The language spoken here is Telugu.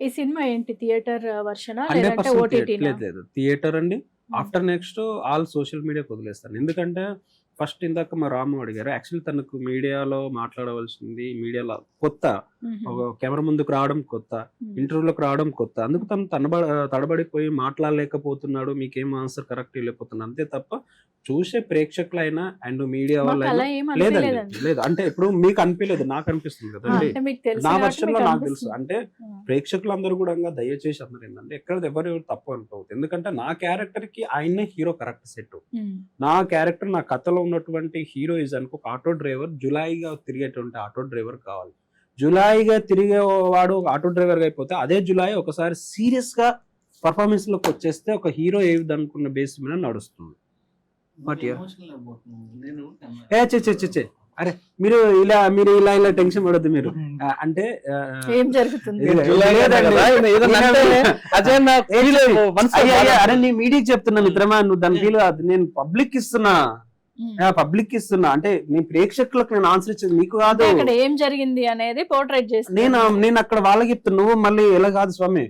ఈ సినిమా ఏంటి థియేటర్ వర్షనా 100% లేదంటే ఓటీటీనా? లేదు థియేటర్ అండి. ఆఫ్టర్ నెక్స్ట్ ఆల్ సోషల్ మీడియాకి వదిలేస్తాను. ఎందుకంటే ఫస్ట్ ఇందాక మా రాము అడిగారు. యాక్చువల్లీ తనకు మీడియాలో మాట్లాడవలసింది, మీడియాలో కొత్త, ఒక కెమెరా ముందుకు రావడం కొత్త, ఇంటర్వ్యూలోకి రావడం కొత్త. అందుకు తను తడబడిపోయి మాట్లాడలేకపోతున్నాడు, మీకేం ఆన్సర్ కరెక్ట్ ఇవ్వలేకపోతున్నాడు. అంతే తప్ప చూసే ప్రేక్షకులైనా అండ్ మీడియా మాకు వాళ్ళైనా అలా ఏం లేదండి, అనిపించలేదండి. లేదు. అంటే ఇప్పుడు మీకు అనిపించలేదు, నాకు అనిపిస్తుంది కదండి. అంటే మీకు తెలుసు నా కాబట్టి వర్షన్ లో మీకు నాకు తెలుసు. అనిపిస్తుంది. అంటే ప్రేక్షకులందరూ కూడా దయచేసి అందరూ ఏంటంటే ఎక్కడ ఎవరు తప్పు అనుకోవద్దు. ఎందుకంటే నా క్యారెక్టర్ కి ఆయనే హీరో కరెక్ట్ సెట్. నా క్యారెక్టర్, నా కథలో ఉన్నటువంటి హీరోయిజానికి ఒక ఆటో డ్రైవర్, జులాయిగా తిరిగేటువంటి ఆటో డ్రైవర్ కావాలి. జులాయిగా తిరిగేవాడు ఒక ఆటో డ్రైవర్ గా అయిపోతే, అదే జులాయి ఒకసారి సీరియస్ గా పర్ఫార్మెన్స్ లోకి వచ్చేస్తే ఒక హీరో ఏ అనుకున్న బేస్ మీద నడుస్తుంది. అరే మీరు ఇలా టెన్షన్ పడద్దు మీరు. అంటే ఏం జరుగుతుంది? అరే నీ మీడియాకి చెప్తున్నా మిత్రమా, నువ్వు దాని ఫీల్ కాదు. నేను పబ్లిక్ ఇస్తున్నా అంటే నేను ప్రేక్షకులకు నేను ఆన్సర్ ఇచ్చేది మీకు కాదు. అక్కడ ఏం జరిగింది అనేది పోర్ట్రేట్ చేసి నేను అక్కడ వాళ్ళకి చెప్తున్నా. నువ్వు మళ్ళీ ఎలా కాదు స్వామి,